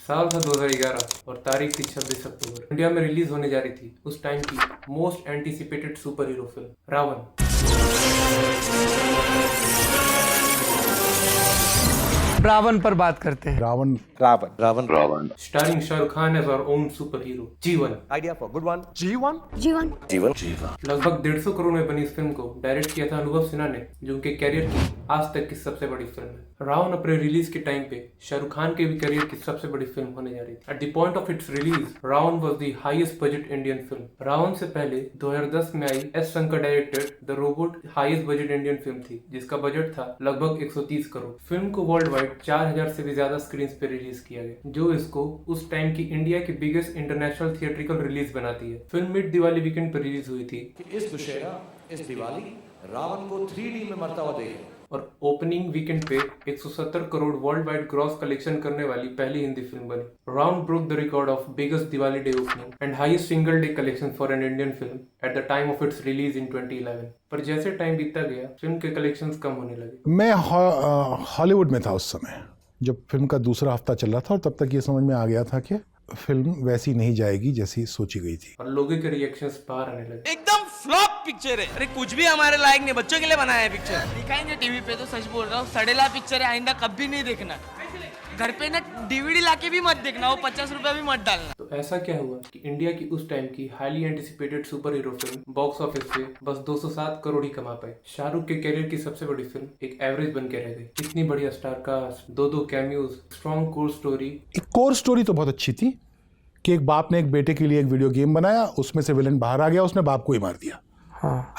साल था 2011 और तारीख थी 26 अक्टूबर। इंडिया में रिलीज होने जा रही थी उस टाइम की most anticipated super hero film RaOne. RaOne पर बात करते हैं। RaOne starring Shahrukh Khan as our own super hero GOne. Idea for good one. GOne लगभग 150 करोड़ में बनी इस फिल्म को डायरेक्ट किया था अनुभव सिन्हा ने, जो उनके कैरियर की आज तक की सबसे बड़ी फिल्म है। रावण अपने रिलीज के टाइम पे शाहरुख खान के भी करियर की सबसे बड़ी फिल्म होने जा रही थी। At the point of its release Ravan was the highest budget Indian film. Ravan से पहले 2010 में आई S Shankar directed the Robot highest budget Indian film थी, जिसका बजट था लगभग 130 करोड़। फिल्म को वर्ल्ड वाइड 4000 से भी ज्यादा स्क्रीन पे रिलीज किया गया, जो इसको उस टाइम की इंडिया की बिगेस्ट इंटरनेशनल थिएट्रिकल रिलीज बनाती है। फिल्म मिड दिवाली वीकेंड पर रिलीज हुई थी। इस दुशहरा इस दिवाली रावण को 3D में मरता हुआ देखें और ओपनिंग वीकेंड पे 170 crore world wide gross collection करने वाली पहली हिंदी फिल्म बनी। Ravan broke the record of biggest Diwali day opening and highest single day collection for an Indian film at the time of its release in 2011। पर जैसे टाइम बीतता गया film के कलेक्शंस कम होने लगे। मैं हॉलीवुड में था उस समय जब फिल्म का दूसरा हफ्ता चल रहा था, और तब तक ये समझ में आ गया था कि फिल्म वैसी नहीं जाएगी जैसी सोची गई थी। और लोगों के रिएक्शंस बाहर आने लगे। एकदम फ्लॉप पिक्चर है। अरे कुछ भी हमारे लायक नहीं, बच्चों के लिए बनाया है पिक्चर। दिखाएंगे टीवी पे तो सच बोल रहा हूँ, सड़ेला पिक्चर है, आइंदा कभी नहीं देखना। घर पे ना DVD लाके भी मत देखना, वो 50 रुपया भी मत डालना। तो ऐसा क्या हुआ कि इंडिया की उस टाइम की highly anticipated super hero film box office पे बस 207 करोड़ ही कमा पाए। शाहरुख के कैरियर की सबसे बड़ी फिल्म एक एवरेज बन के रह गई। इतनी बढ़िया स्टार कास्ट, दो कैमियोज, स्ट्रॉन्ग कोर स्टोरी। एक कोर स्टोरी तो बहुत अच्छी थी कि एक बाप ने एक बेटे के लिए एक वीडियो गेम बनाया, उसमें से विलन बाहर आ गया, उसने बाप को ही मार दिया।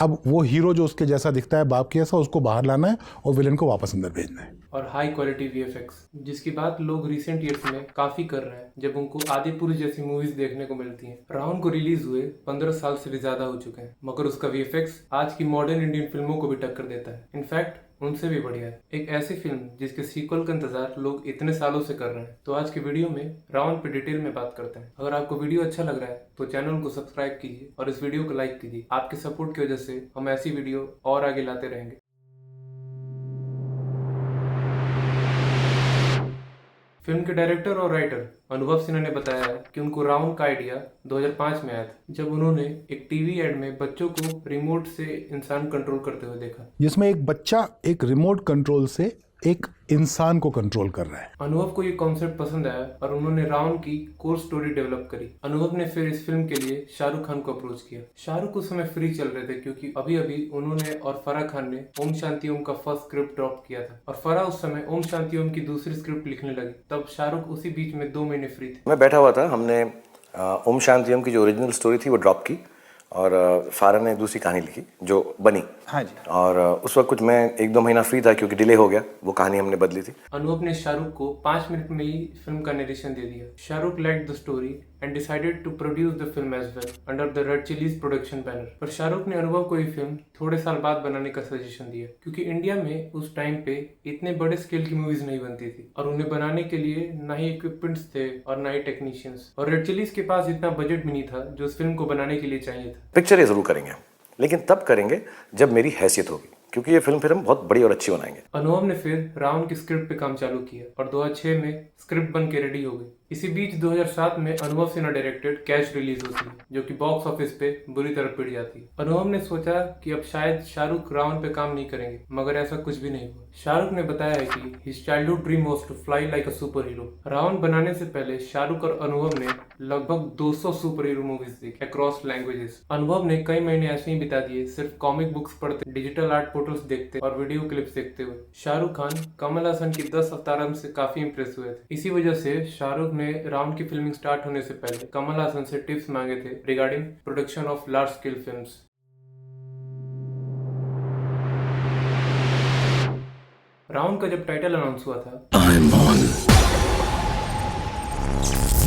अब वो हीरो जो उसके जैसा दिखता है बाप के जैसा, उसको बाहर लाना है और विलन को वापस अंदर भेजना है। और हाई क्वालिटी VFX, जिसकी बात लोग रिसेंट ईयर्स में काफी कर रहे हैं जब उनको आदि पुरुष जैसी मूवीज देखने को मिलती हैं। रावण को रिलीज हुए 15 साल से भी ज्यादा हो चुके हैं, मगर उसका VFX आज की मॉडर्न इंडियन फिल्मों को भी टक्कर देता है। इनफैक्ट उनसे भी बढ़िया है। एक ऐसी फिल्म जिसके सीक्वल का इंतजार लोग इतने सालों से कर रहे हैं। तो आज की वीडियो में रावण पे डिटेल में बात करते हैं। अगर आपको वीडियो अच्छा लग रहा है तो चैनल को सब्सक्राइब कीजिए और इस वीडियो को लाइक कीजिए। आपके सपोर्ट की वजह से हम ऐसी वीडियो और आगे लाते रहेंगे। फिल्म के डायरेक्टर और राइटर अनुभव सिन्हा ने बताया कि उनको रावण का आइडिया 2005 में आया था, जब उन्होंने एक टीवी एड में बच्चों को रिमोट से इंसान कंट्रोल करते हुए देखा, जिसमें एक बच्चा एक रिमोट कंट्रोल से एक इंसान को कंट्रोल कर रहा है। अनुभव को ये कॉन्सेप्ट पसंद आया और उन्होंने रावण की कोर स्टोरी डेवलप करी। अनुभव ने फिर इस फिल्म के लिए शाहरुख खान को अप्रोच किया। शाहरुख उस समय फ्री चल रहे थे क्योंकि अभी अभी उन्होंने और फराह खान ने ओम शांति ओम का फर्स्ट स्क्रिप्ट ड्रॉप किया था और फराह उस समय ओम शांति ओम की दूसरी स्क्रिप्ट लिखने लगी। तब शाहरुख उसी बीच में 2 महीने फ्री थे। मैं बैठा हुआ था, हमने ओम शांति ओम की जो ओरिजिनल स्टोरी थी वो ड्रॉप की और फारा ने दूसरी कहानी लिखी जो बनी। हाँ जी। और उस वक्त कुछ मैं 1-2 महीना फ्री था क्योंकि डिले हो गया, वो कहानी हमने बदली थी। अनुभव ने शाहरुख को 5 मिनट में ही फिल्म का नरेशन दे दिया। Shahrukh liked the story and decided to produce the film as well under the Red Chillies production banner. पर शाहरुख ने अनुभव को ये फिल्म थोड़े साल बाद बनाने का सजेशन दिया क्योंकि इंडिया में उस टाइम पे इतने बड़े स्केल की मूवीज नहीं बनती थी और उन्हें बनाने के लिए ना ही इक्विपमेंट्स थे और ना ही टेक्नीशियंस, और रेड चिलीज के पास इतना बजट भी नहीं था जो इस फिल्म को बनाने के लिए चाहिए था। पिक्चर ये जरूर करेंगे, लेकिन तब करेंगे जब मेरी हैसियत होगी, क्योंकि ये फिल्म फिर हम बहुत बड़ी और अच्छी बनाएंगे। अनुभव ने फिर रावण की स्क्रिप्ट पे काम चालू किया और 2006 में स्क्रिप्ट बन के रेडी हो गई। इसी बीच 2007 में अनुभव सिन्हा डायरेक्टेड कैश रिलीज होती है, जो कि बॉक्स ऑफिस पे बुरी तरह पिट जाती है। अनुभव ने सोचा कि अब शायद शाहरुख रावण पे काम नहीं करेंगे, मगर ऐसा कुछ भी नहीं हुआ। शाहरुख ने बताया है कि his childhood dream was to fly like a super hero. Ravan बनाने से पहले शाहरुख और अनुभव ने लगभग 200 सुपर हीरो मूवीज देखी अक्रॉस लैंग्वेजेस। अनुभव ने कई महीने ऐसे ही बिता दिए सिर्फ कॉमिक बुक्स पढ़ते, डिजिटल आर्ट फोटोज देखते और वीडियो क्लिप्स देखते हुए। शाहरुख खान कमल हसन की 10 अवतारम से काफी इंप्रेस हुए थे। इसी वजह से शाहरुख ने रावण की फिल्मिंग स्टार्ट होने से पहले कमल हसन से टिप्स मांगे थे regarding production of large scale films. Ravan का जब टाइटल अनाउंस हुआ था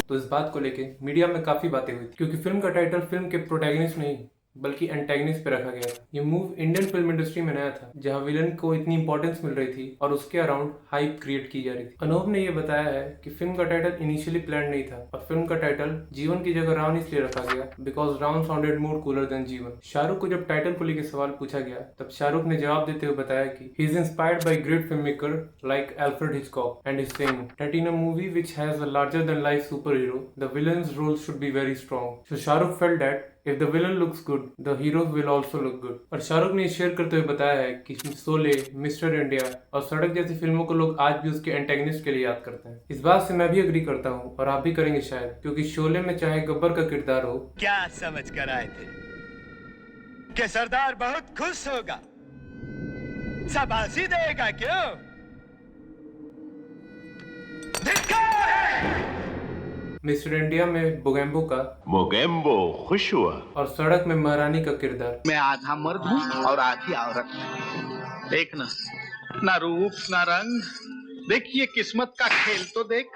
तो इस बात को लेके मीडिया में काफी बातें हुई थी, क्योंकि फिल्म का टाइटल फिल्म के प्रोटैगनिस्ट नहीं बल्कि एंटेगनिस्ट पे रखा गया था। ये मूव इंडियन फिल्म इंडस्ट्री में नया था, जहां विलन को इतनी इंपॉर्टेंस मिल रही थी और उसके अराउंड हाइप क्रिएट की जा रही थी। अनूप ने यह बताया है कि फिल्म का टाइटल इनिशियली प्लान नहीं था और फिल्म का टाइटल जीवन की जगह रावण इसलिए रखा गया because Ravan sounded more cooler than Jeevan. Shahrukh को जब टाइटल को लेकर सवाल पूछा गया तब शाहरुख ने जवाब देते हुए बताया कि he is inspired by great film maker like Alfred Hitchcock and is saying that in a movie which has a larger than life superhero the villain's role should be very strong. So Shahrukh felt that If the villain looks good, the hero will also look good। और शाहरुख ने share करते हुए बताया है कि Sholay, mister India और सड़क जैसी फिल्मों को लोग आज भी उसके एंटेगनिस्ट के लिए याद करते हैं। इस बात से मैं भी अग्री करता हूँ और आप भी करेंगे शायद, क्योंकि शोले में चाहे गब्बर का किरदार हो, क्या समझ कर आए थे कि सरदार बहुत खुश होगा, शाबाशी देगा क्यों? मिस्टर इंडिया में बोगेम्बो का मोगेम्बो खुश हुआ और सड़क में महारानी का किरदार। मैं आधा मर्द हूँ और आधी औरत। देख ना रूप ना रंग, देखिए किस्मत का खेल तो देख।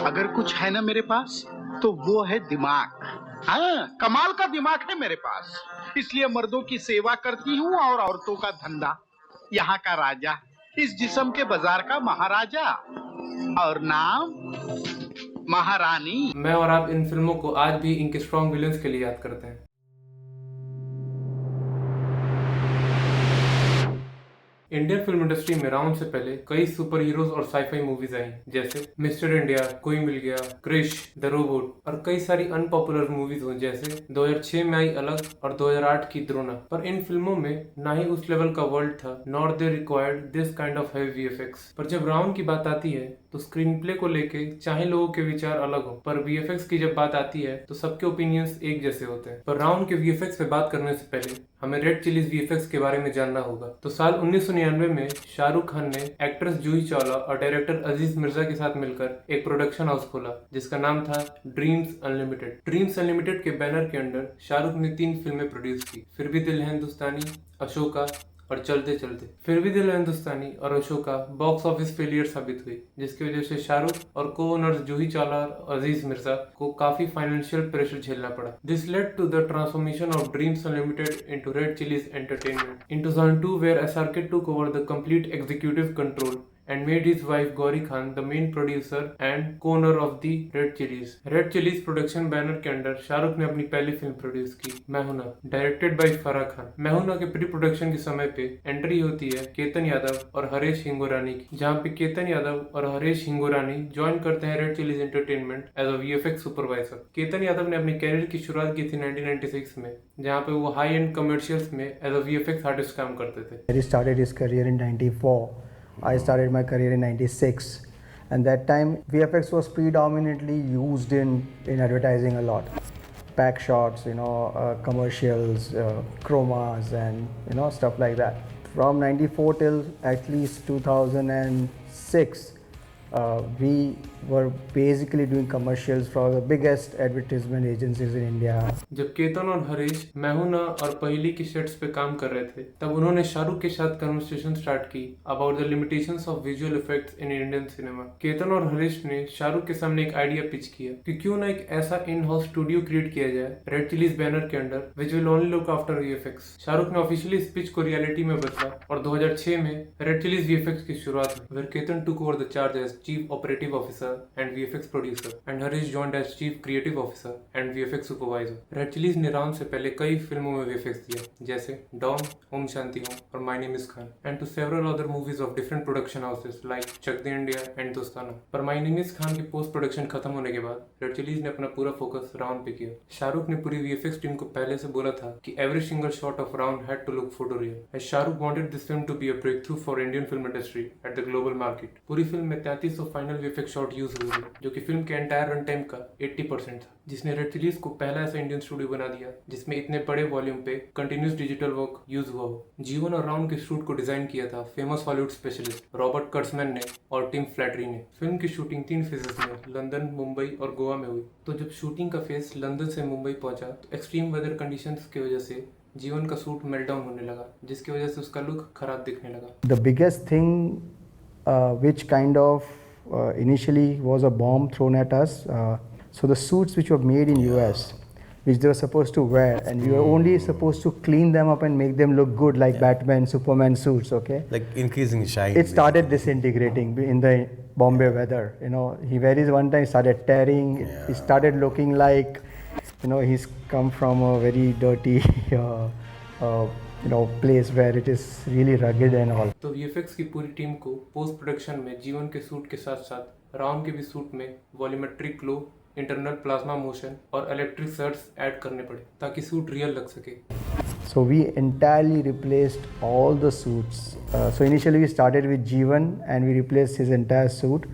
अगर कुछ है ना मेरे पास तो वो है दिमाग। हाँ, कमाल का दिमाग है मेरे पास, इसलिए मर्दों की सेवा करती हूँ और औरतों का धंधा। यहाँ का राजा, इस जिस्म के बाजार का महाराजा, और नाम महारानी। मैं और आप इन फिल्मों को आज भी इनके स्ट्रॉन्ग विलन्स के लिए याद करते हैं। इंडियन फिल्म इंडस्ट्री में रावण से पहले कई सुपर हीरोज और साईफाई मूवीज आई जैसे मिस्टर इंडिया, कोई मिल गया, क्रिश, द रोबोट और कई सारी अनपॉपुलर मूवीज हुई जैसे 2006 में आई अलग और 2008 की द्रोना। पर इन फिल्मों में ना ही उस लेवल का वर्ल्ड था not they required this kind of heavy VFX. पर जब रावण की बात आती है तो स्क्रीन प्ले को लेके चाहे लोगों के विचार अलग हो, पर वीएफएक्स की जब बात आती है तो सबके ओपिनियंस एक जैसे होते हैं। पर रावण के वीएफएक्स पे बात करने से पहले हमें रेड चिलीज वीएफएक्स के बारे में जानना होगा। तो साल 1999 में शाहरुख खान ने एक्ट्रेस जूही चावला और डायरेक्टर अजीज मिर्जा के साथ मिलकर एक प्रोडक्शन हाउस खोला जिसका नाम था ड्रीम्स अनलिमिटेड। ड्रीम्स अनलिमिटेड के बैनर के अंडर शाहरुख ने 3 फिल्में प्रोड्यूस की, फिर भी दिल है हिंदुस्तानी, अशोका और चलते चलते। फिर भी दिल है हिंदुस्तानी और अशोका बॉक्स ऑफिस फेलियर साबित हुई, जिसकी वजह से शाहरुख और को ओनर्स जूही चावला और अजीज मिर्जा को काफी फाइनेंशियल प्रेशर झेलना पड़ा। This led to the transformation of dreams unlimited into Red Chillies Entertainment. In 2002 where SRK took over the complete executive control and made his wife Gauri Khan the main producer and co-owner of the Red Chillies। Red Chillies production banner के under Shahrukh ने अपनी पहली film produce की, मैं हूं ना, directed by Farah Khan. मैं हूं ना के प्री प्रोडक्शन के समय पे एंट्री होती है केतन यादव और हरेश हिंगोरानी की, जहां पे केतन यादव और हरेश हिंगोरानी ज्वाइन करते हैं Red Chillies Entertainment as a VFX supervisor. Ketan Yadav ने अपनी कैरियर की शुरुआत की थी 1996 में, जहाँ पे वो हाई एंड कमर्शियल्स में एज अ वीएफएक्स आर्टिस्ट काम करते थे। He started his career in 94. I started my career in 96, and that time VFX was predominantly used in advertising a lot, pack shots, commercials, chromas, and stuff like that. From 94 till at least 2006, we were basically doing commercials for the biggest advertisement agencies in India. जब केतन और हरीश मैं हूं ना और पहली की sets पे काम कर रहे थे तब उन्होंने शाहरुख के साथ कन्वर्सेशन स्टार्ट की about the limitations of visual effects in Indian cinema. Ketan और हरीश ने शाहरुख के सामने एक आइडिया पिच किया कि क्यों ना एक ऐसा इन हाउस स्टूडियो क्रिएट किया जाए रेड चिलीज बैनर के under which will only look after VFX. Shahrukh ने ऑफिशियली इस पिच को रियलिटी में बदला और 2006 में रेड चिलीज वीएफएक्स की शुरुआत हुई, where Ketan took over the charge as chief operative officer and VFX producer and Harish joined as chief creative officer and VFX supervisor। Red Chillies ने रावण से पहले कई फिल्मों में VFX दिया जैसे डॉन, ओम शांति ओम और my name is Khan and to several other movies of different production houses like Chak De India and Dostana. पर माय नेम इज खान की पोस्ट प्रोडक्शन खत्म होने के बाद रेड चिलीज ने अपना पूरा फोकस रावण पे किया। शाहरुख ने पूरी VFX टीम को पहले से बोला था कि every single shot of RaOne had to look photoreal as Shahrukh wanted this film to be a breakthrough for Indian film industry at the global market. पूरी फिल्म में 3300 फाइनल VFX शॉट यूज हुए जो कि फिल्म के entire run time का 80% था, जिसने red chillies को पहला ऐसा इंडियन स्टूडियो बना दिया जिसमें इतने बड़े वॉल्यूम पे कंटिन्यूस डिजिटल वर्क यूज हुआ हो। जीवन और रावण के शूट को डिजाइन किया था फेमस हॉलीवुड स्पेशलिस्ट रॉबर्ट कर्ट्जमैन ने और टिम फ्लैटरी ने। फिल्म की शूटिंग 3 फेजेस में लंदन, मुंबई और गोवा में हुई। तो जब शूटिंग का फेज लंदन से मुंबई पहुंचा तो एक्सट्रीम वेदर कंडीशंस की वजह से जीवन का सूट मेल्टडाउन होने लगा, जिसकी वजह से उसका लुक खराब दिखने लगा। The biggest thing which kind of initially was a bomb thrown at us. So the suits which were made in US, which they were supposed to wear, and we were only supposed to clean them up and make them look good like Batman, Superman suits. Okay, Like increasing shine. it started disintegrating in the Bombay weather. You know, he varies one time, started tearing. He started looking like, you know, he's come from a very dirty, you know, place where it is really rugged and all. तो VFX की पूरी team को post production में जीवन के suit के साथ साथ राउंड के भी सूट में volumetric glow, internal plasma motion और इलेक्ट्रिक सर्ट्स ऐड करने पड़े ताकि सूट रियल लग सके। So we entirely replaced all the suits. So initially we started with Jeevan and we replaced his entire suit.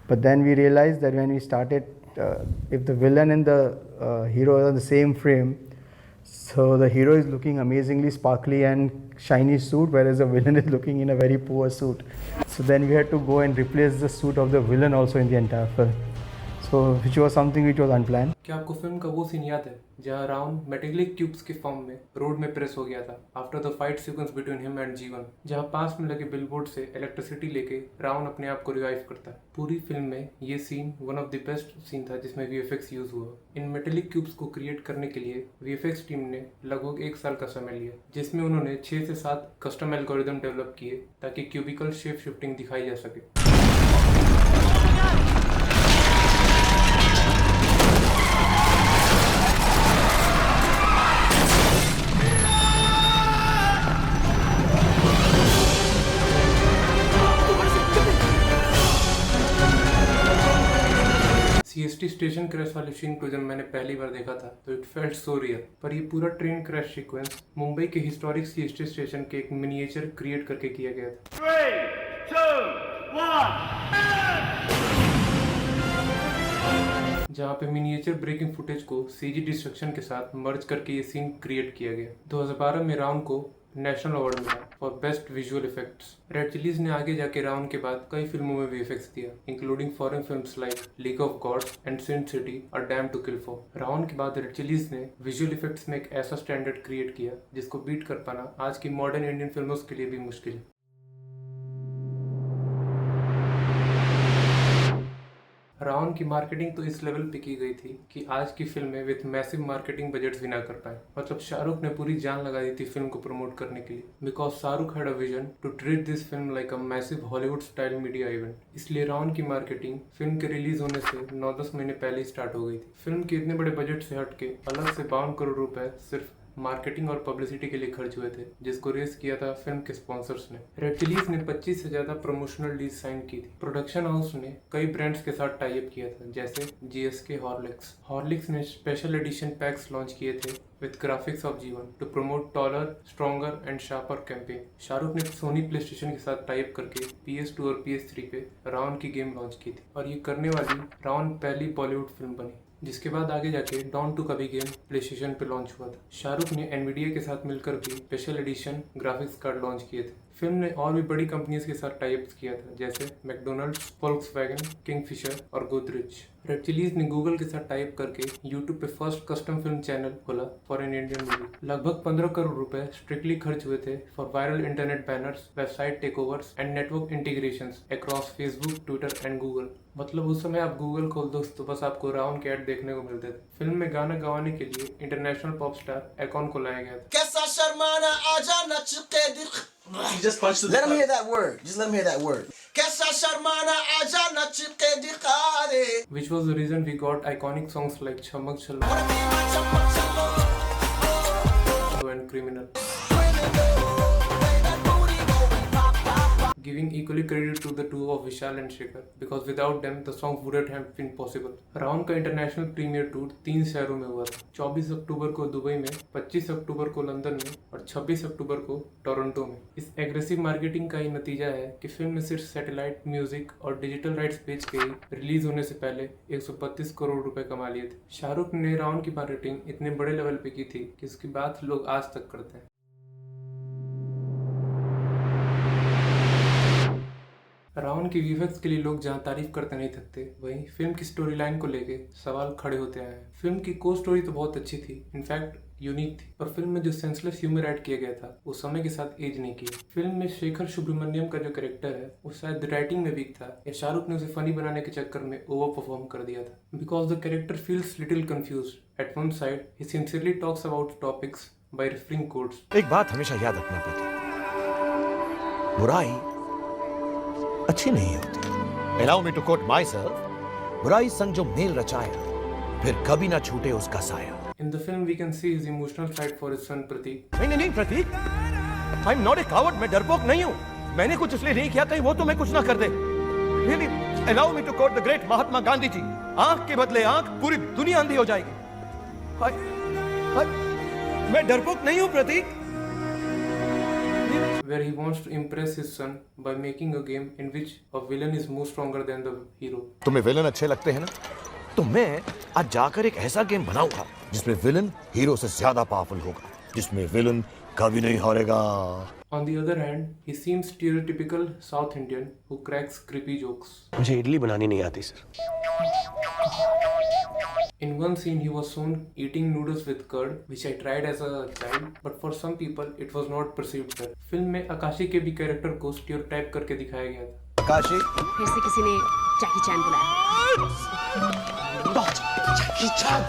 But then we realized that when we started, if the villain and the hero are on the same frame, so the hero is looking amazingly sparkly and shiny suit, whereas the villain is looking in a very poor suit. So then we had to go and replace the suit of the villain also in the entire film. So which was something which was unplanned. क्या आपको film का वो scene याद है जहाँ round metallic tubes के form में road में प्रेस हो गया था after the fight sequence between him and जीवन, जहाँ पास में लगे बिलबोर्ड से इलेक्ट्रिसिटी लेके राउंड अपने आप को रिवाइव करता है। पूरी फिल्म में ये scene one of the best scene था जिसमें VFX यूज हुआ। इन मेटेलिक क्यूब्स को क्रिएट करने के लिए VFX टीम ने लगभग 1 साल का समय लिया, जिसमें उन्होंने 6 से 7 कस्टम एल्गोरिदम डेवलप किए ताकि क्यूबिकल शेप शिफ्टिंग दिखाई जा सके। CST स्टेशन क्रैश वाले सीन को जब मैंने पहली बार देखा था तो इट फेल्ट सो रियल। पर ये पूरा ट्रेन क्रैश सीक्वेंस मुंबई के हिस्टोरिक CST स्टेशन के एक मिनिएचर क्रिएट करके किया गया था। 3, 2, 1 जहाँ पे मिनिएचर ब्रेकिंग फुटेज को CG डिस्ट्रक्शन के साथ मर्ज करके ये सीन क्रिएट किया गया। 2012 में राउंड को नेशनल अवार्ड मिला for best visual effects. Red Chillies ने आगे जाके राउंड के बाद कई फिल्मों में VFX दिया, including foreign films like League of Gods and Sin City और dame to kill for. Round के बाद रेड चिलीज ने विजुअल इफेक्ट्स में एक ऐसा स्टैंडर्ड क्रिएट किया जिसको बीट कर पाना आज की मॉडर्न इंडियन फिल्मों के लिए भी मुश्किल है। राउंड की मार्केटिंग तो इस लेवल पे की गई थी कि आज की फिल्में विथ मैसिव मार्केटिंग बजट्स भी ना कर पाए। मतलब शाहरुख ने पूरी जान लगा दी थी फिल्म को प्रमोट करने के लिए, because Shahrukh had a vision to treat this film like a massive Hollywood style media event. इसलिए राउंड की मार्केटिंग फिल्म के रिलीज होने से 9-10 महीने पहले ही स्टार्ट हो गई थी। फिल्म के इतने बड़े बजट से हटके अलग से 52 करोड़ रुपए सिर्फ मार्केटिंग और पब्लिसिटी के लिए खर्च हुए थे, जिसको रेस किया था फिल्म के स्पॉन्सर्स ने। रेड चिलीज ने 25 से ज्यादा प्रमोशनल डील साइन की थी। प्रोडक्शन हाउस ने कई ब्रांड्स के साथ टाई अप किया था, जैसे GSK हॉर्लिक्स ने स्पेशल एडिशन पैक्स लॉन्च किए थे with graphics of Jeevan to promote taller, stronger and sharper campaign. Shahrukh ने सोनी प्ले स्टेशन के साथ टाई अप करके PS2 और PS3 पे राउंड की गेम लॉन्च की थी, और ये करने वाली राउंड पहली बॉलीवुड फिल्म बनी। जिसके बाद आगे जाके डॉन टू कभी गेम प्ले स्टेशन पे लॉन्च हुआ था। शाहरुख ने NVIDIA के साथ मिलकर भी special edition graphics card launch किए थे। फिल्म ने और भी बड़ी कंपनीज के साथ टाई अप्स किया था, जैसे मैकडोनल्ड्स, वोल्क्सवैगन, किंगफिशर और गोदरेज। रेड चिलीज ने गूगल के साथ टाई अप करके यूट्यूब पे फर्स्ट कस्टम फिल्म चैनल खोला फॉर एन इंडियन मूवी। लगभग 15 करोड़ रुपए स्ट्रिक्टली खर्च हुए थे for viral internet banners, website takeovers and network integrations across Facebook, Twitter and Google. मतलब उस समय आप गूगल खोल दो तो बस आपको राउंड के ऐड देखने को मिलते थे। फिल्म में गाना गवाने के लिए इंटरनेशनल पॉप स्टार एकॉन को लाया गया था। कैसा शर्माना आजा नच के दिख। Just punch the. Let him hear that word. Just let him hear that word. कैसा शर्माना आजा नच के दिखा दे। Which was the reason we got iconic songs like Chamak Challo and Criminal. Giving equally credit to the duo of Vishal and Shekhar, because without them the song wouldn't have been possible. Round का international premiere tour 3 शहरों में हुआ था। 24 अक्टूबर को Dubai में, 25 अक्टूबर को London में और 26 अक्टूबर को टोरंटो में। इस एग्रेसिव मार्केटिंग का ही नतीजा है कि फिल्म ने सिर्फ सैटेलाइट, म्यूजिक और डिजिटल राइट्स बेच के ही रिलीज होने से पहले 132 करोड़ रुपए कमा लिए थे। शाहरुख ने राउंड की मार्केटिंग इतने बड़े लेवल पे की थी कि उसकी बात लोग आज तक करते हैं। रावण की वीएफएक्स के लिए लोग जहां तारीफ करते नहीं थकते, वहीं फिल्म की स्टोरी लाइन को लेके सवाल खड़े होते आए हैं। फिल्म की को स्टोरी तो बहुत अच्छी थी, इनफैक्ट यूनिक थी, पर फिल्म में जो सेंसलेस ह्यूमर ऐड किया गया था वो समय के साथ एज नहीं किया। फिल्म में शेखर सुब्रमण्यम का जो कैरेक्टर है वो शायद राइटिंग में वीक था या शाहरुख ने उसे फनी बनाने के चक्कर में ओवर परफॉर्म कर दिया था। Because the character feels little confused. At one side he sincerely talks about topics by referring codes. एक बात हमेशा याद रखना पड़ती, बुराई अच्छी नहीं होती। Allow me to quote myself, बुराई संग जो मेल रचाया, फिर कभी ना छूटे उसका साया। In the film we can see his emotional side for his son Pratik. नहीं प्रतीक, I'm not a coward, मैं डरपोक नहीं हूँ। मैंने कुछ इसलिए नहीं किया कहीं वो तो मैं कुछ ना कर दे। Really, allow me to quote the great Mahatma Gandhi ji, आंख के बदले आंख, पूरी दुनिया अंधी हो जाएगी। मैं डरपोक नहीं हूँ प्रतीक। Where he wants to impress his son by making a game in which a villain is more stronger than the hero. तुम्हें विलन अच्छे लगते हैं ना? तो मैं आज जाकर एक ऐसा गेम बनाऊंगा जिसमें विलन हीरो से ज्यादा पावरफुल होगा, जिसमें विलन कभी नहीं हारेगा। On the other hand, he seems stereotypical South Indian who cracks creepy jokes. मुझे इडली बनानी नहीं आती sir. In one scene, he was shown eating noodles with curd, which I tried as a child, but for some people, it was not perceived well. Film में आकाशी के भी character को stereotype करके दिखाया गया था। आकाशी, फिर से किसी ने जैकी चैन बुलाया। Jackie Chan.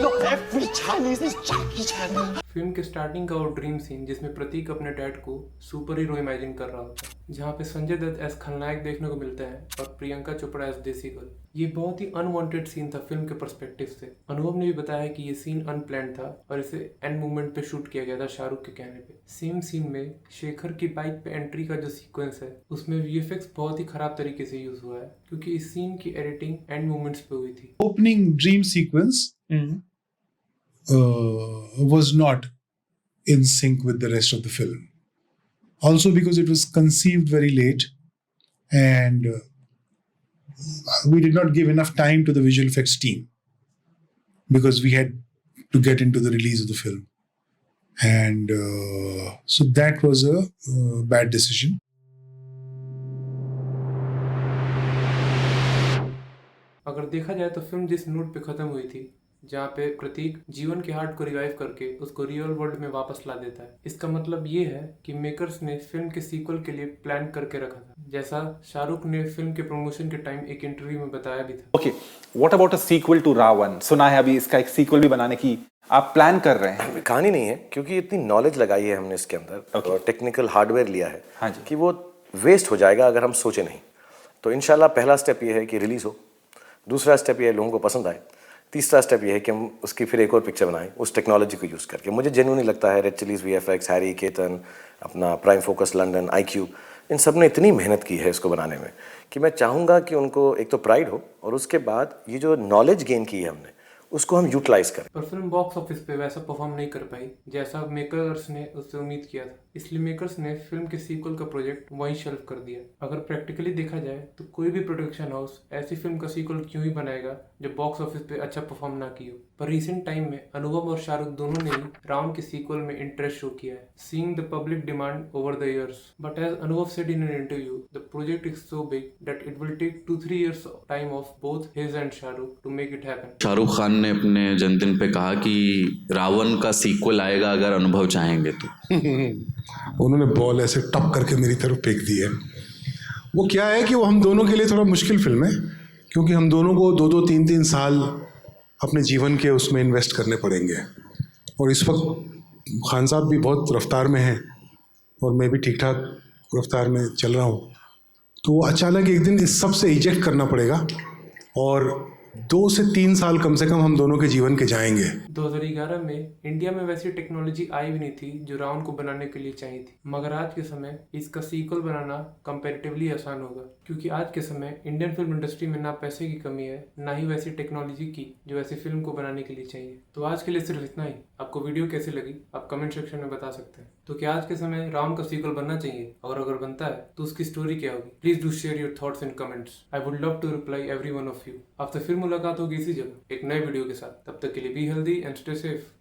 Look, every Chinese is Jackie Chan. Film के स्टार्टिंग का वो ड्रीम सीन जिसमें प्रतीक अपने डैड को सुपर हीरो इमेजिन कर रहा होता है, जहाँ पे संजय दत्त एज खलनायक देखने को मिलता है और प्रियंका चोपड़ा एज देसी गर्ल। ये बहुत ही अनवांटेड सीन था फिल्म के पर्सपेक्टिव से। अनुभव ने भी बताया कि ये सीन अनप्लान्ड था और इसे एंड मूवमेंट पे शूट किया गया था शाहरुख के कहने पे। सेम सीन में शेखर की बाइक पे एंट्री का जो सीक्वेंस है उसमें वीएफएक्स बहुत ही खराब तरीके से यूज हुआ है, क्योंकि इस सीन की एडिटिंग एंड मूवमेंट्स पे हुई थी। Opening dream sequence was not in sync with the rest of the film. Also because it was conceived very late and we did not give enough time to the visual effects team because we had to get into the release of the film. And so that was a bad decision. अगर देखा जाए तो film जिस note पे खत्म हुई थी, जहाँ पे प्रतीक जीवन के हार्ट को रिवाइव करके उसको रियल वर्ल्ड में वापस ला देता है, इसका मतलब ये है कि मेकर्स ने फिल्म के सीक्वल के लिए प्लान करके रखा था, जैसा शाहरुख ने फिल्म के प्रमोशन के टाइम एक इंटरव्यू में बताया भी था। Okay, what about a sequel to Ravan? सुना है अभी इसका एक सीक्वल भी बनाने की आप प्लान कर रहे हैं। कहानी नहीं है, क्योंकि इतनी नॉलेज लगाई है हमने इसके अंदर और टेक्निकल हार्डवेयर लिया है। हाँ जी। कि वो वेस्ट हो जाएगा अगर हम सोचे नहीं। तो इंशाल्लाह पहला स्टेप ये है कि रिलीज हो, दूसरा स्टेप ये है लोगों को पसंद आए, तीसरा स्टेप ये है कि हम उसकी फिर एक और पिक्चर बनाएं उस टेक्नोलॉजी को यूज़ करके। मुझे जेन्युइनली लगता है red chillies, VFX, Harry, Ketan, अपना प्राइम फोकस लंदन, आईक्यू, इन सब ने इतनी मेहनत की है इसको बनाने में कि मैं चाहूँगा कि उनको एक तो प्राइड हो और उसके बाद ये जो नॉलेज गेन की है हमने उसको हम यूटिलाइज करें। पर फिल्म बॉक्स ऑफिस पे वैसा परफॉर्म नहीं कर पाई जैसा मेकर्स ने उससे उम्मीद किया था, इसलिए मेकर्स ने फिल्म के सीक्वल का प्रोजेक्ट वहीं शेल्फ कर दिया। अगर प्रैक्टिकली देखा जाए तो कोई भी प्रोडक्शन हाउस ऐसी फिल्म का सीक्वल क्यों ही बनाएगा जो बॉक्स ऑफिस पे अच्छा परफॉर्म ना की हो। पर रिसेंट टाइम में अनुभव और शाहरुख दोनों ने ही रावण के सीक्वल में इंटरेस्ट शो किया है, seeing the public demand over the years. But as Anubhav said in an interview, the project is so big that it will take 2-3 years time of both his and Shahrukh to make it happen. Shahrukh Khan ने अपने जन्मदिन पे कहा कि रावण का sequel आएगा अगर अनुभव चाहेंगे तो। उन्होंने बॉल ऐसे टप करके मेरी तरफ फेंक दी है। वो क्या है कि वो हम दोनों के लिए थोड़ा मुश्किल फिल्म है, क्योंकि हम दोनों को 2-2, 3-3 साल अपने जीवन के उसमें इन्वेस्ट करने पड़ेंगे। और इस वक्त खान साहब भी बहुत रफ्तार में हैं और मैं भी ठीक ठाक रफ्तार में चल रहा हूँ, तो अचानक एक दिन इस सब से इजेक्ट करना पड़ेगा और 2 से 3 साल कम से कम हम दोनों के जीवन के जाएंगे। 2011 में इंडिया में वैसी टेक्नोलॉजी आई भी नहीं थी जो रावण को बनाने के लिए चाहिए थी, मगर आज के समय इसका सीक्वल बनाना कंपैरेटिवली आसान होगा, क्योंकि आज के समय इंडियन फिल्म इंडस्ट्री में ना पैसे की कमी है ना ही वैसी टेक्नोलॉजी की जो ऐसी फिल्म को बनाने के लिए चाहिए। तो आज के लिए सिर्फ इतना ही। आपको वीडियो कैसी लगी आप कमेंट सेक्शन में बता सकते हैं। तो क्या आज के समय रावण का सीक्वल बनना चाहिए, और अगर बनता है तो उसकी स्टोरी क्या होगी? Please do share your thoughts in comments. I would love to reply every one of you. आपसे फिर मुलाकात होगी इसी जगह एक नए वीडियो के साथ। तब तक के लिए be healthy and stay safe.